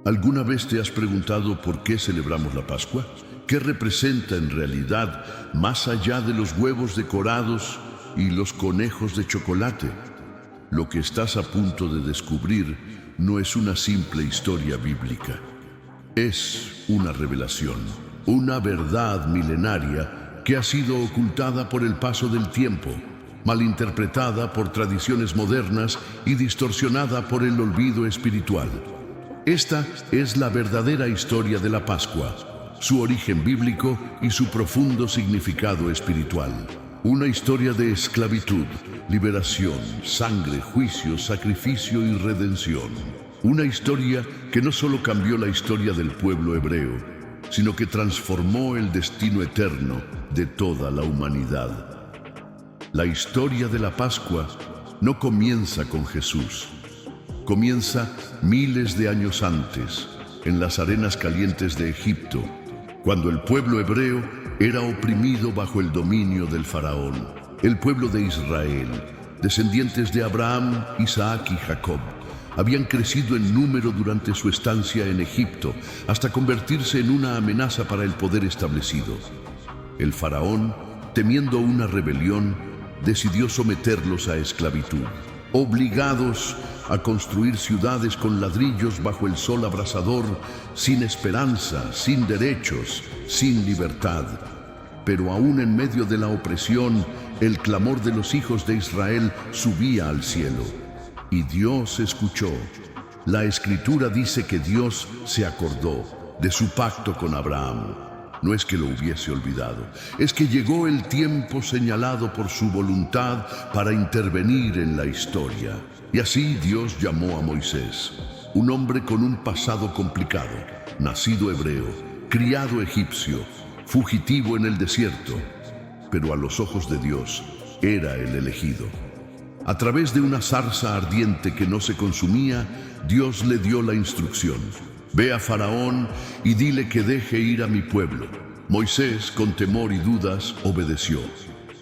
¿Alguna vez te has preguntado por qué celebramos la Pascua? ¿Qué representa en realidad más allá de los huevos decorados y los conejos de chocolate? Lo que estás a punto de descubrir no es una simple historia bíblica. Es una revelación, una verdad milenaria que ha sido ocultada por el paso del tiempo, malinterpretada por tradiciones modernas y distorsionada por el olvido espiritual. Esta es la verdadera historia de la Pascua, su origen bíblico y su profundo significado espiritual. Una historia de esclavitud, liberación, sangre, juicio, sacrificio y redención. Una historia que no solo cambió la historia del pueblo hebreo, sino que transformó el destino eterno de toda la humanidad. La historia de la Pascua no comienza con Jesús. Comienza miles de años antes, en las arenas calientes de Egipto, cuando el pueblo hebreo era oprimido bajo el dominio del faraón. El pueblo de Israel, descendientes de Abraham, Isaac y Jacob, habían crecido en número durante su estancia en Egipto, hasta convertirse en una amenaza para el poder establecido. El faraón, temiendo una rebelión, decidió someterlos a esclavitud, obligados a construir ciudades con ladrillos bajo el sol abrasador, sin esperanza, sin derechos, sin libertad. Pero aún en medio de la opresión, el clamor de los hijos de Israel subía al cielo. Y Dios escuchó. La Escritura dice que Dios se acordó de su pacto con Abraham. No es que lo hubiese olvidado, es que llegó el tiempo señalado por su voluntad para intervenir en la historia. Y así Dios llamó a Moisés, un hombre con un pasado complicado, nacido hebreo, criado egipcio, fugitivo en el desierto, pero a los ojos de Dios era el elegido. A través de una zarza ardiente que no se consumía, Dios le dio la instrucción: ve a Faraón y dile que deje ir a mi pueblo. Moisés, con temor y dudas, obedeció.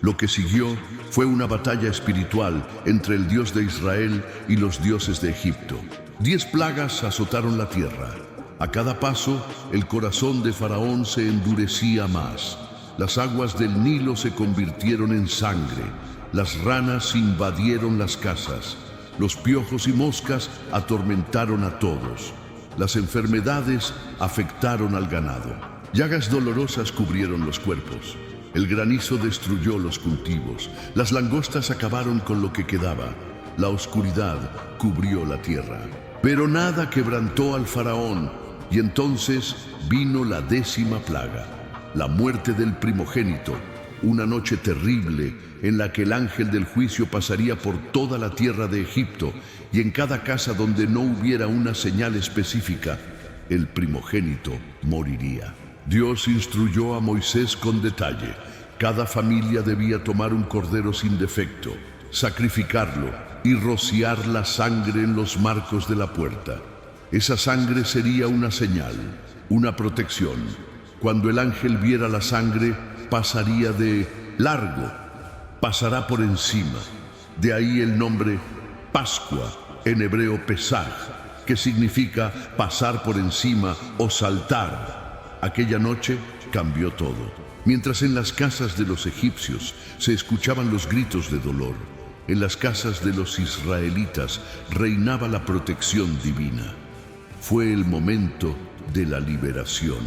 Lo que siguió fue una batalla espiritual entre el Dios de Israel y los dioses de Egipto. 10 plagas azotaron la tierra. A cada paso, el corazón de Faraón se endurecía más. Las aguas del Nilo se convirtieron en sangre. Las ranas invadieron las casas. Los piojos y moscas atormentaron a todos. Las enfermedades afectaron al ganado. Llagas dolorosas cubrieron los cuerpos. El granizo destruyó los cultivos. Las langostas acabaron con lo que quedaba. La oscuridad cubrió la tierra. Pero nada quebrantó al faraón. Y entonces vino la 10ª plaga, la muerte del primogénito. Una noche terrible en la que el ángel del juicio pasaría por toda la tierra de Egipto, y en cada casa donde no hubiera una señal específica, el primogénito moriría. Dios instruyó a Moisés con detalle. Cada familia debía tomar un cordero sin defecto, sacrificarlo y rociar la sangre en los marcos de la puerta. Esa sangre sería una señal, una protección. Cuando el ángel viera la sangre, pasaría de largo, pasará por encima. De ahí el nombre Pascua, en hebreo Pesaj, que significa pasar por encima o saltar. Aquella noche cambió todo. Mientras en las casas de los egipcios se escuchaban los gritos de dolor, en las casas de los israelitas reinaba la protección divina. Fue el momento de la liberación.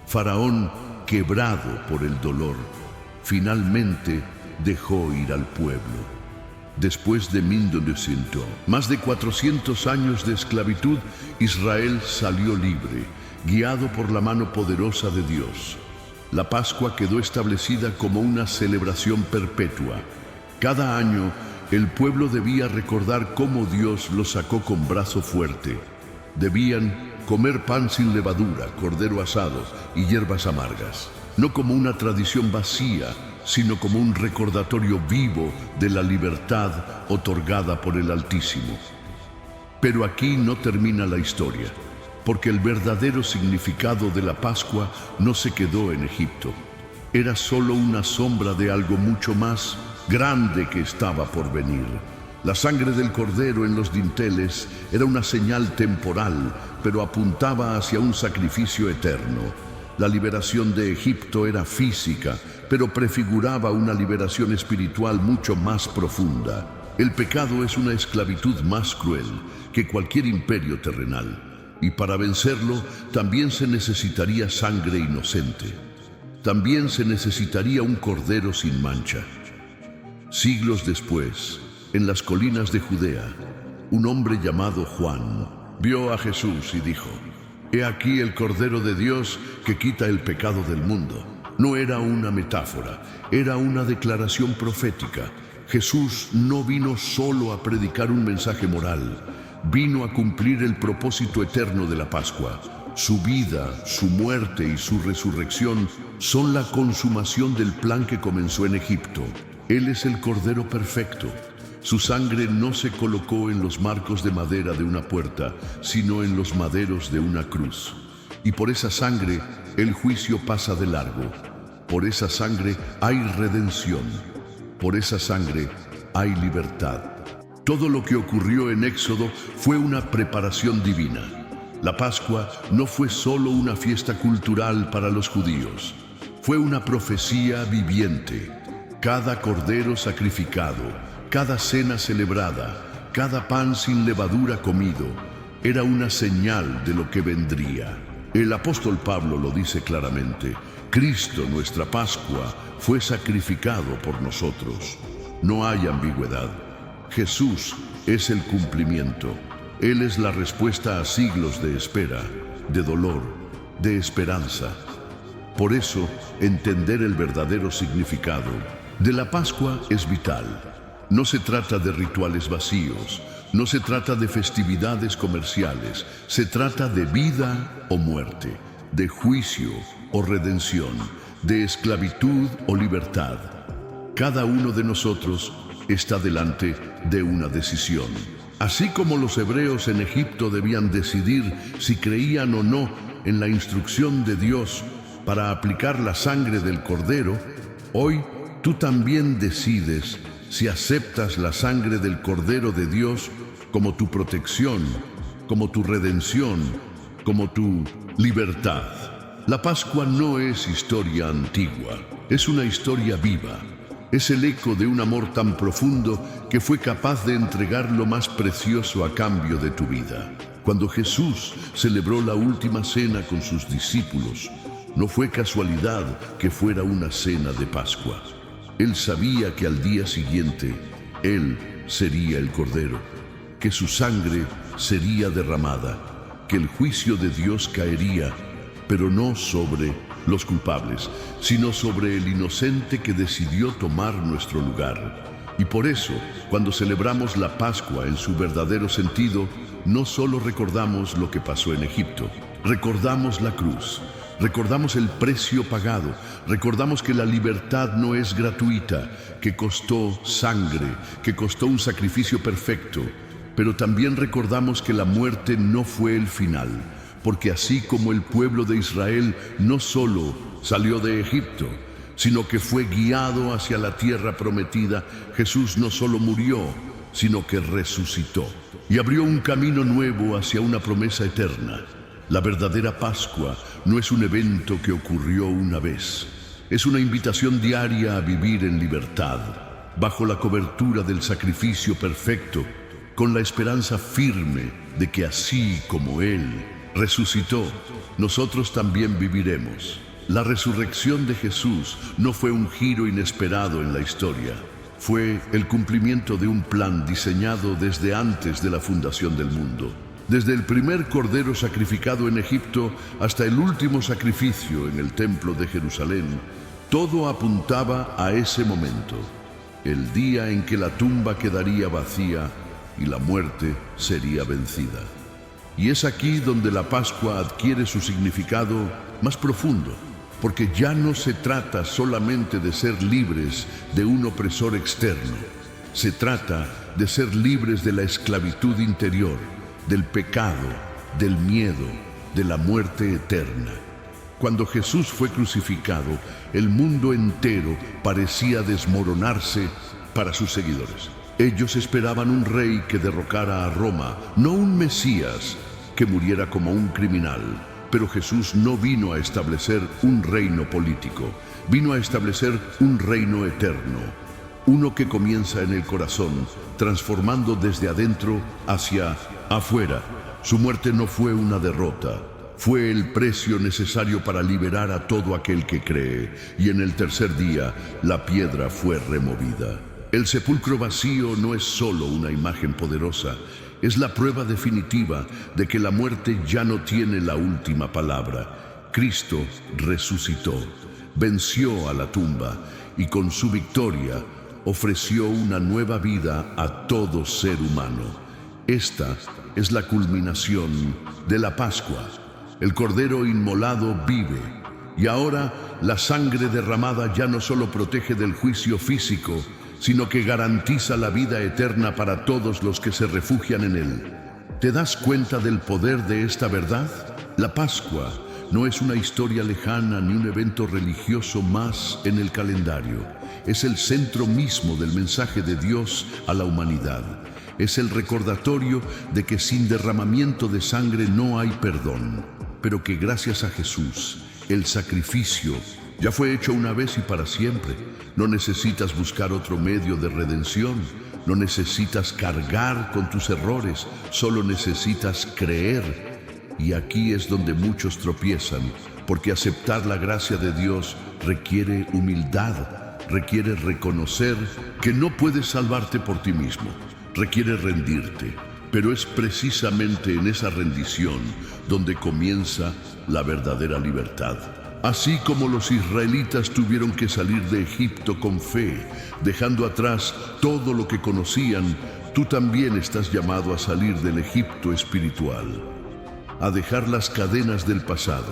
Faraón, quebrado por el dolor, finalmente dejó ir al pueblo. Después de 1900, más de 400 años de esclavitud, Israel salió libre, guiado por la mano poderosa de Dios. La Pascua quedó establecida como una celebración perpetua. Cada año, el pueblo debía recordar cómo Dios los sacó con brazo fuerte. Debían comer pan sin levadura, cordero asado y hierbas amargas, no como una tradición vacía, sino como un recordatorio vivo de la libertad otorgada por el Altísimo. Pero aquí no termina la historia, porque el verdadero significado de la Pascua no se quedó en Egipto. Era solo una sombra de algo mucho más grande que estaba por venir. La sangre del cordero en los dinteles era una señal temporal, pero apuntaba hacia un sacrificio eterno. La liberación de Egipto era física, pero prefiguraba una liberación espiritual mucho más profunda. El pecado es una esclavitud más cruel que cualquier imperio terrenal, y para vencerlo también se necesitaría sangre inocente. También se necesitaría un cordero sin mancha. Siglos después, en las colinas de Judea, un hombre llamado Juan vio a Jesús y dijo: «He aquí el Cordero de Dios que quita el pecado del mundo». No era una metáfora, era una declaración profética. Jesús no vino solo a predicar un mensaje moral, vino a cumplir el propósito eterno de la Pascua. Su vida, su muerte y su resurrección son la consumación del plan que comenzó en Egipto. Él es el Cordero perfecto. Su sangre no se colocó en los marcos de madera de una puerta, sino en los maderos de una cruz. Y por esa sangre el juicio pasa de largo. Por esa sangre hay redención. Por esa sangre hay libertad. Todo lo que ocurrió en Éxodo fue una preparación divina. La Pascua no fue solo una fiesta cultural para los judíos. Fue una profecía viviente. Cada cordero sacrificado, cada cena celebrada, cada pan sin levadura comido, era una señal de lo que vendría. El apóstol Pablo lo dice claramente: Cristo, nuestra Pascua, fue sacrificado por nosotros. No hay ambigüedad. Jesús es el cumplimiento. Él es la respuesta a siglos de espera, de dolor, de esperanza. Por eso, entender el verdadero significado de la Pascua es vital. No se trata de rituales vacíos, no se trata de festividades comerciales, se trata de vida o muerte, de juicio o redención, de esclavitud o libertad. Cada uno de nosotros está delante de una decisión. Así como los hebreos en Egipto debían decidir si creían o no en la instrucción de Dios para aplicar la sangre del Cordero, hoy tú también decides si aceptas la sangre del Cordero de Dios como tu protección, como tu redención, como tu libertad. La Pascua no es historia antigua, es una historia viva. Es el eco de un amor tan profundo que fue capaz de entregar lo más precioso a cambio de tu vida. Cuando Jesús celebró la última cena con sus discípulos, no fue casualidad que fuera una cena de Pascua. Él sabía que al día siguiente, Él sería el Cordero, que su sangre sería derramada, que el juicio de Dios caería, pero no sobre los culpables, sino sobre el inocente que decidió tomar nuestro lugar. Y por eso, cuando celebramos la Pascua en su verdadero sentido, no solo recordamos lo que pasó en Egipto, recordamos la cruz. Recordamos el precio pagado, recordamos que la libertad no es gratuita, que costó sangre, que costó un sacrificio perfecto, pero también recordamos que la muerte no fue el final, porque así como el pueblo de Israel no solo salió de Egipto, sino que fue guiado hacia la tierra prometida, Jesús no solo murió, sino que resucitó y abrió un camino nuevo hacia una promesa eterna. La verdadera Pascua no es un evento que ocurrió una vez. Es una invitación diaria a vivir en libertad, bajo la cobertura del sacrificio perfecto, con la esperanza firme de que así como Él resucitó, nosotros también viviremos. La resurrección de Jesús no fue un giro inesperado en la historia. Fue el cumplimiento de un plan diseñado desde antes de la fundación del mundo. Desde el primer cordero sacrificado en Egipto hasta el último sacrificio en el templo de Jerusalén, todo apuntaba a ese momento, el día en que la tumba quedaría vacía y la muerte sería vencida. Y es aquí donde la Pascua adquiere su significado más profundo, porque ya no se trata solamente de ser libres de un opresor externo, se trata de ser libres de la esclavitud interior, del pecado, del miedo, de la muerte eterna. Cuando Jesús fue crucificado, el mundo entero parecía desmoronarse para sus seguidores. Ellos esperaban un rey que derrocara a Roma, no un Mesías que muriera como un criminal. Pero Jesús no vino a establecer un reino político, vino a establecer un reino eterno, uno que comienza en el corazón, transformando desde adentro hacia afuera. Su muerte no fue una derrota, fue el precio necesario para liberar a todo aquel que cree, y en el tercer día la piedra fue removida. El sepulcro vacío no es solo una imagen poderosa, es la prueba definitiva de que la muerte ya no tiene la última palabra. Cristo resucitó, venció a la tumba y con su victoria ofreció una nueva vida a todo ser humano. Esta es la culminación de la Pascua. El Cordero inmolado vive y ahora la sangre derramada ya no solo protege del juicio físico, sino que garantiza la vida eterna para todos los que se refugian en él. ¿Te das cuenta del poder de esta verdad? La Pascua no es una historia lejana ni un evento religioso más en el calendario. Es el centro mismo del mensaje de Dios a la humanidad. Es el recordatorio de que sin derramamiento de sangre no hay perdón, pero que gracias a Jesús, el sacrificio ya fue hecho una vez y para siempre. No necesitas buscar otro medio de redención. No necesitas cargar con tus errores. Solo necesitas creer. Y aquí es donde muchos tropiezan, porque aceptar la gracia de Dios requiere humildad. Requiere reconocer que no puedes salvarte por ti mismo. Requiere rendirte. Pero es precisamente en esa rendición donde comienza la verdadera libertad. Así como los israelitas tuvieron que salir de Egipto con fe, dejando atrás todo lo que conocían, tú también estás llamado a salir del Egipto espiritual, a dejar las cadenas del pasado,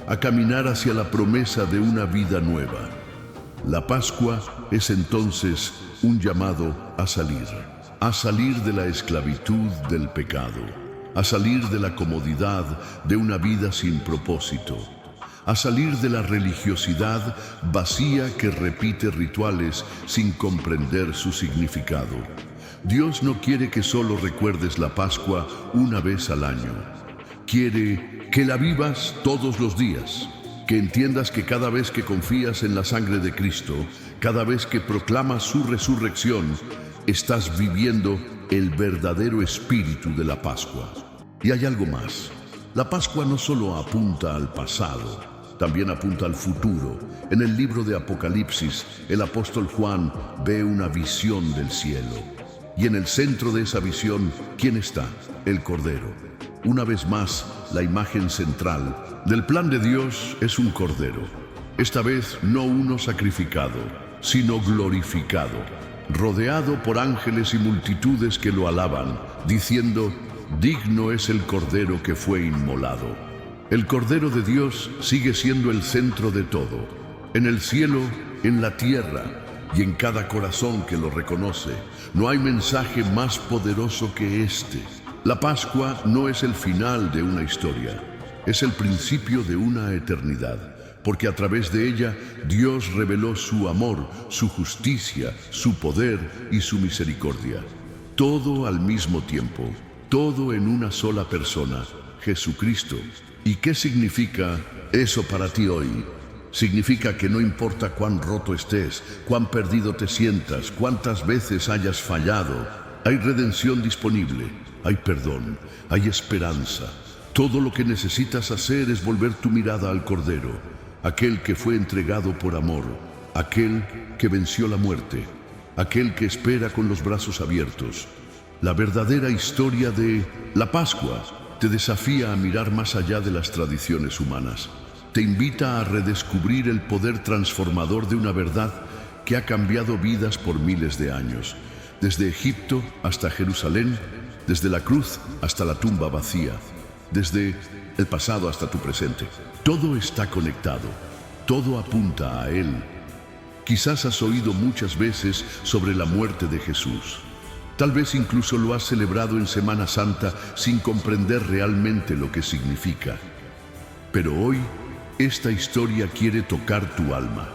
a caminar hacia la promesa de una vida nueva. La Pascua es entonces un llamado a salir de la esclavitud del pecado, a salir de la comodidad de una vida sin propósito, a salir de la religiosidad vacía que repite rituales sin comprender su significado. Dios no quiere que solo recuerdes la Pascua una vez al año. Quiere que la vivas todos los días, que entiendas que cada vez que confías en la sangre de Cristo, cada vez que proclamas su resurrección, estás viviendo el verdadero espíritu de la Pascua. Y hay algo más. La Pascua no solo apunta al pasado, también apunta al futuro. En el libro de Apocalipsis, el apóstol Juan ve una visión del cielo. Y en el centro de esa visión, ¿quién está? El Cordero. Una vez más, la imagen central del plan de Dios es un Cordero. Esta vez no uno sacrificado, sino glorificado, rodeado por ángeles y multitudes que lo alaban, diciendo: digno es el Cordero que fue inmolado. El Cordero de Dios sigue siendo el centro de todo, en el cielo, en la tierra y en cada corazón que lo reconoce. No hay mensaje más poderoso que este. La Pascua no es el final de una historia, es el principio de una eternidad, porque a través de ella Dios reveló su amor, su justicia, su poder y su misericordia. Todo al mismo tiempo, todo en una sola persona, Jesucristo. ¿Y qué significa eso para ti hoy? Significa que no importa cuán roto estés, cuán perdido te sientas, cuántas veces hayas fallado, hay redención disponible, hay perdón, hay esperanza. Todo lo que necesitas hacer es volver tu mirada al Cordero, aquel que fue entregado por amor, aquel que venció la muerte, aquel que espera con los brazos abiertos. La verdadera historia de la Pascua te desafía a mirar más allá de las tradiciones humanas. Te invita a redescubrir el poder transformador de una verdad que ha cambiado vidas por miles de años. Desde Egipto hasta Jerusalén, desde la cruz hasta la tumba vacía, desde el pasado hasta tu presente. Todo está conectado, todo apunta a Él. Quizás has oído muchas veces sobre la muerte de Jesús. Tal vez incluso lo has celebrado en Semana Santa sin comprender realmente lo que significa. Pero hoy, esta historia quiere tocar tu alma.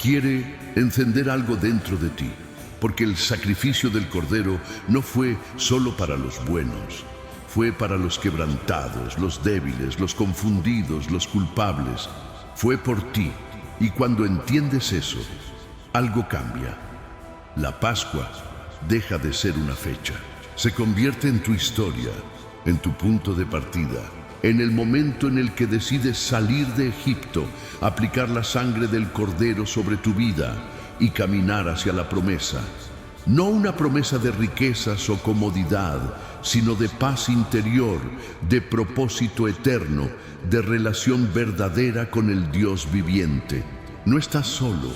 Quiere encender algo dentro de ti. porque el sacrificio del Cordero no fue solo para los buenos, fue para los quebrantados, los débiles, los confundidos, los culpables. Fue por ti, y cuando entiendes eso, algo cambia. La Pascua deja de ser una fecha, se convierte en tu historia, en tu punto de partida, en el momento en el que decides salir de Egipto, aplicar la sangre del Cordero sobre tu vida y caminar hacia la promesa. No una promesa de riquezas o comodidad, sino de paz interior, de propósito eterno, de relación verdadera con el Dios viviente. No estás solo.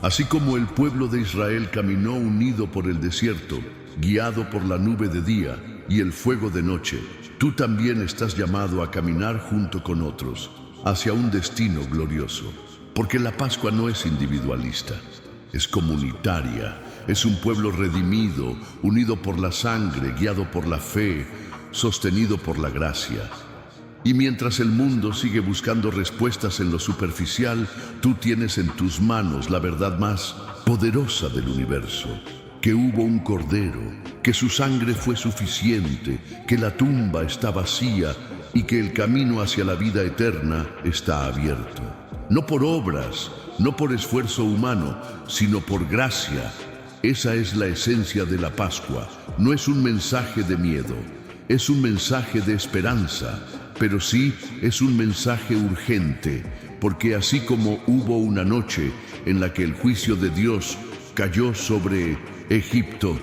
Así como el pueblo de Israel caminó unido por el desierto, guiado por la nube de día y el fuego de noche, tú también estás llamado a caminar junto con otros hacia un destino glorioso. Porque la Pascua no es individualista, es comunitaria. Es un pueblo redimido, unido por la sangre, guiado por la fe, sostenido por la gracia. Y mientras el mundo sigue buscando respuestas en lo superficial, tú tienes en tus manos la verdad más poderosa del universo: que hubo un Cordero, que su sangre fue suficiente, que la tumba está vacía y que el camino hacia la vida eterna está abierto. No por obras, no por esfuerzo humano, sino por gracia. Esa es la esencia de la Pascua. No es un mensaje de miedo, es un mensaje de esperanza, pero sí es un mensaje urgente, porque así como hubo una noche en la que el juicio de Dios cayó sobre Egipto,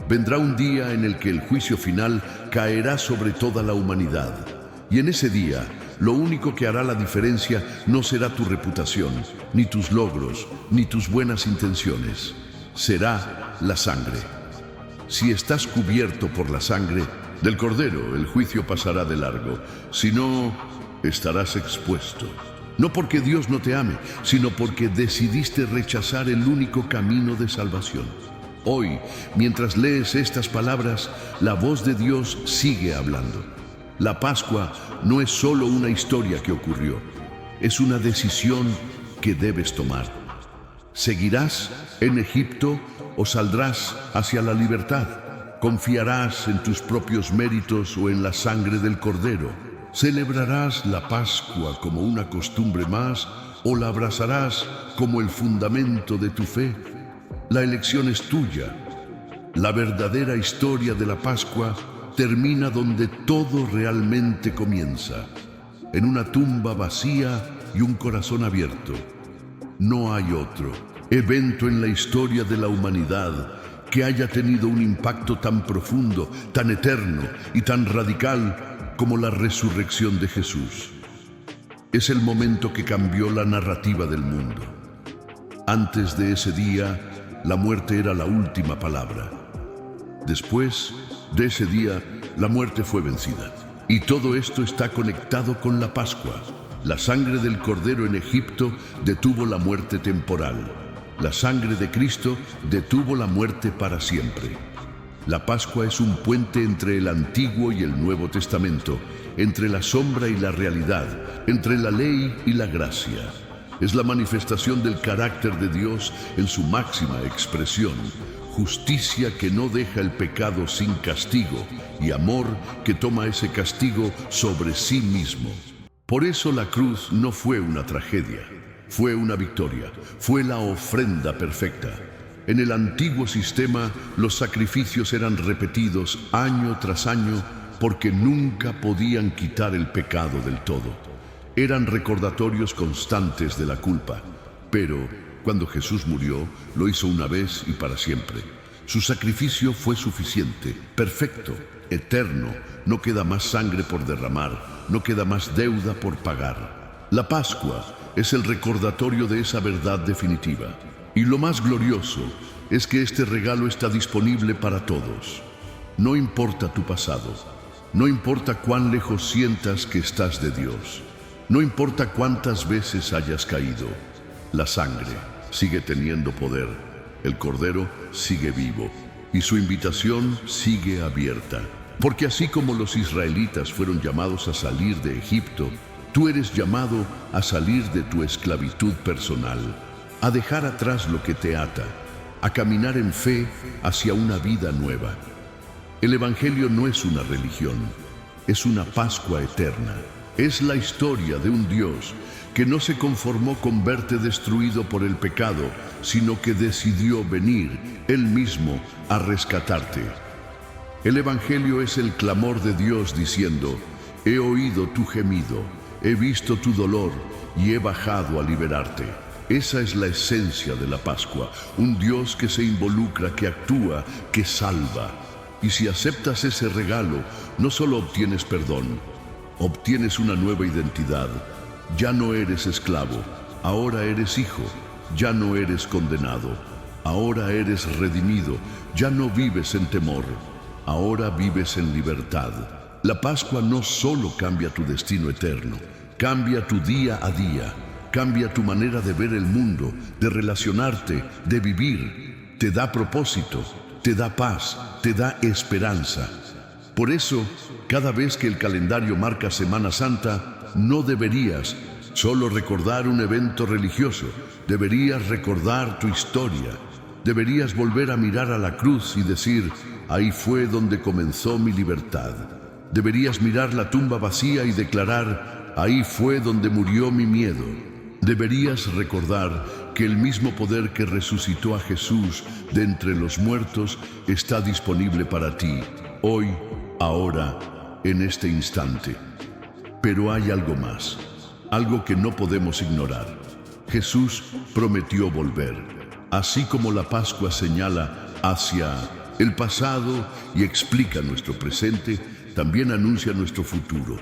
vendrá un día en el que el juicio final caerá sobre toda la humanidad. Y en ese día, lo único que hará la diferencia no será tu reputación, ni tus logros, ni tus buenas intenciones. Será la sangre. Si estás cubierto por la sangre del Cordero, el juicio pasará de largo. Si no, estarás expuesto. No porque Dios no te ame, sino porque decidiste rechazar el único camino de salvación. Hoy, mientras lees estas palabras, la voz de Dios sigue hablando. La Pascua no es solo una historia que ocurrió, es una decisión que debes tomar. ¿Seguirás en Egipto o saldrás hacia la libertad? ¿Confiarás en tus propios méritos o en la sangre del Cordero? ¿Celebrarás la Pascua como una costumbre más o la abrazarás como el fundamento de tu fe? La elección es tuya. La verdadera historia de la Pascua termina donde todo realmente comienza, en una tumba vacía y un corazón abierto. No hay otro evento en la historia de la humanidad que haya tenido un impacto tan profundo, tan eterno y tan radical como la resurrección de Jesús. Es el momento que cambió la narrativa del mundo. Antes de ese día, la muerte era la última palabra. Después de ese día, la muerte fue vencida. Y todo esto está conectado con la Pascua. La sangre del Cordero en Egipto detuvo la muerte temporal. La sangre de Cristo detuvo la muerte para siempre. La Pascua es un puente entre el Antiguo y el Nuevo Testamento, entre la sombra y la realidad, entre la ley y la gracia. Es la manifestación del carácter de Dios en su máxima expresión: justicia que no deja el pecado sin castigo y amor que toma ese castigo sobre sí mismo. Por eso la cruz no fue una tragedia, fue una victoria, fue la ofrenda perfecta. En el antiguo sistema, los sacrificios eran repetidos año tras año porque nunca podían quitar el pecado del todo. Eran recordatorios constantes de la culpa, pero cuando Jesús murió, lo hizo una vez y para siempre. Su sacrificio fue suficiente, perfecto, eterno. No queda más sangre por derramar, no queda más deuda por pagar. La Pascua es el recordatorio de esa verdad definitiva. Y lo más glorioso es que este regalo está disponible para todos. No importa tu pasado, no importa cuán lejos sientas que estás de Dios, no importa cuántas veces hayas caído, la sangre sigue teniendo poder, el Cordero sigue vivo y su invitación sigue abierta. Porque así como los israelitas fueron llamados a salir de Egipto, tú eres llamado a salir de tu esclavitud personal, a dejar atrás lo que te ata a caminar en fe hacia una vida nueva. El Evangelio no es una religión, es una Pascua eterna. Es la historia de un Dios que no se conformó con verte destruido por el pecado, sino que decidió venir Él mismo a rescatarte. El Evangelio es el clamor de Dios diciendo: he oído tu gemido, he visto tu dolor y he bajado a liberarte. Esa es la esencia de la Pascua, un Dios que se involucra, que actúa, que salva. Y si aceptas ese regalo, no solo obtienes perdón, obtienes una nueva identidad. Ya no eres esclavo, ahora eres hijo. Ya no eres condenado, ahora eres redimido. Ya no vives en temor, ahora vives en libertad. La Pascua no solo cambia tu destino eterno, cambia tu día a día, cambia tu manera de ver el mundo, de relacionarte, de vivir. Te da propósito, te da paz, te da esperanza. Por eso, cada vez que el calendario marca Semana Santa, no deberías solo recordar un evento religioso, deberías recordar tu historia. Deberías volver a mirar a la cruz y decir: ahí fue donde comenzó mi libertad. Deberías mirar la tumba vacía y declarar: ahí fue donde murió mi miedo. Deberías recordar que el mismo poder que resucitó a Jesús de entre los muertos está disponible para ti, hoy, ahora, en este instante. Pero hay algo más, algo que no podemos ignorar. Jesús prometió volver. Así como la Pascua señala hacia el pasado y explica nuestro presente, también anuncia nuestro futuro.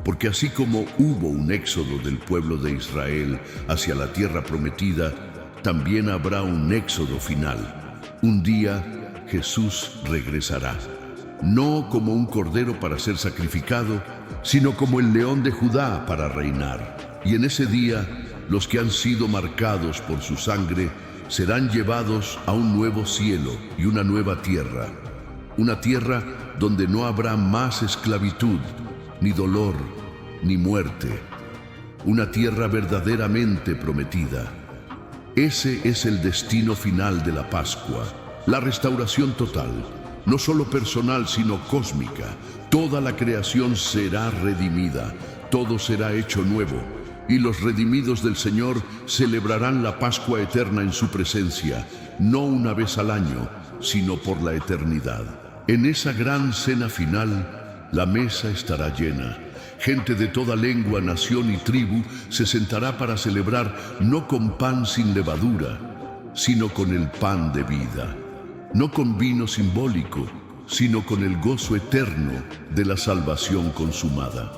Porque así como hubo un éxodo del pueblo de Israel hacia la tierra prometida, también habrá un éxodo final. Un día Jesús regresará, no como un cordero para ser sacrificado, sino como el león de Judá para reinar. Y en ese día, los que han sido marcados por su sangre serán llevados a un nuevo cielo y una nueva tierra. Una tierra donde no habrá más esclavitud, ni dolor, ni muerte. Una tierra verdaderamente prometida. Ese es el destino final de la Pascua, la restauración total, no solo personal sino cósmica. Toda la creación será redimida, todo será hecho nuevo, y los redimidos del Señor celebrarán la Pascua eterna en su presencia, no una vez al año, sino por la eternidad. En esa gran cena final, la mesa estará llena. Gente de toda lengua, nación y tribu se sentará para celebrar no con pan sin levadura, sino con el pan de vida. No con vino simbólico, sino con el gozo eterno de la salvación consumada.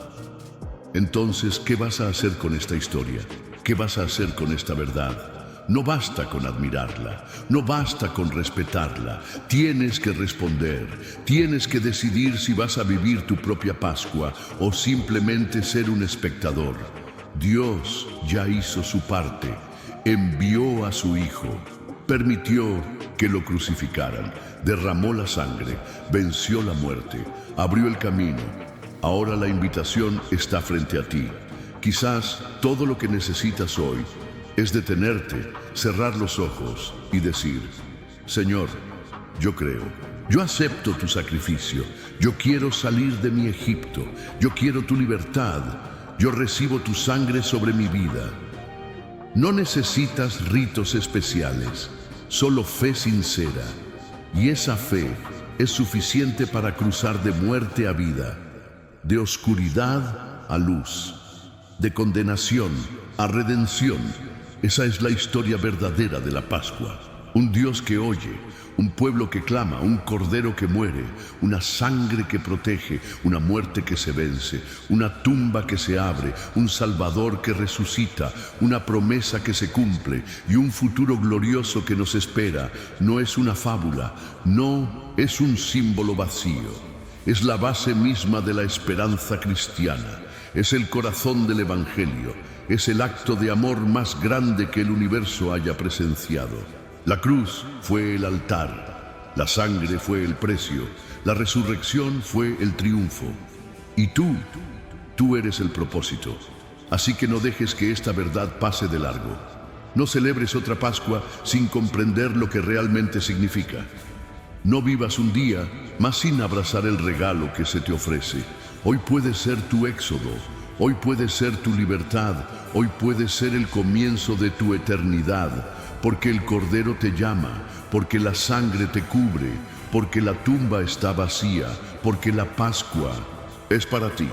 Entonces, ¿qué vas a hacer con esta historia? ¿Qué vas a hacer con esta verdad? No basta con admirarla, no basta con respetarla. Tienes que responder, tienes que decidir si vas a vivir tu propia Pascua o simplemente ser un espectador. Dios ya hizo su parte, envió a su Hijo, permitió que lo crucificaran, derramó la sangre, venció la muerte, abrió el camino. Ahora la invitación está frente a ti. Quizás todo lo que necesitas hoy es detenerte, cerrar los ojos y decir: Señor, yo creo, yo acepto tu sacrificio, yo quiero salir de mi Egipto, yo quiero tu libertad, yo recibo tu sangre sobre mi vida. No necesitas ritos especiales, solo fe sincera, y esa fe es suficiente para cruzar de muerte a vida, de oscuridad a luz, de condenación a redención. Esa es la historia verdadera de la Pascua. Un Dios que oye, un pueblo que clama, un cordero que muere, una sangre que protege, una muerte que se vence, una tumba que se abre, un Salvador que resucita, una promesa que se cumple y un futuro glorioso que nos espera. No es una fábula, no es un símbolo vacío. Es la base misma de la esperanza cristiana. Es el corazón del Evangelio. Es el acto de amor más grande que el universo haya presenciado. La cruz fue el altar, la sangre fue el precio, la resurrección fue el triunfo. Y tú eres el propósito. Así que no dejes que esta verdad pase de largo. No celebres otra Pascua sin comprender lo que realmente significa. No vivas un día más sin abrazar el regalo que se te ofrece. Hoy puede ser tu éxodo, hoy puede ser tu libertad, hoy puede ser el comienzo de tu eternidad, porque el Cordero te llama, porque la sangre te cubre, porque la tumba está vacía, porque la Pascua es para ti.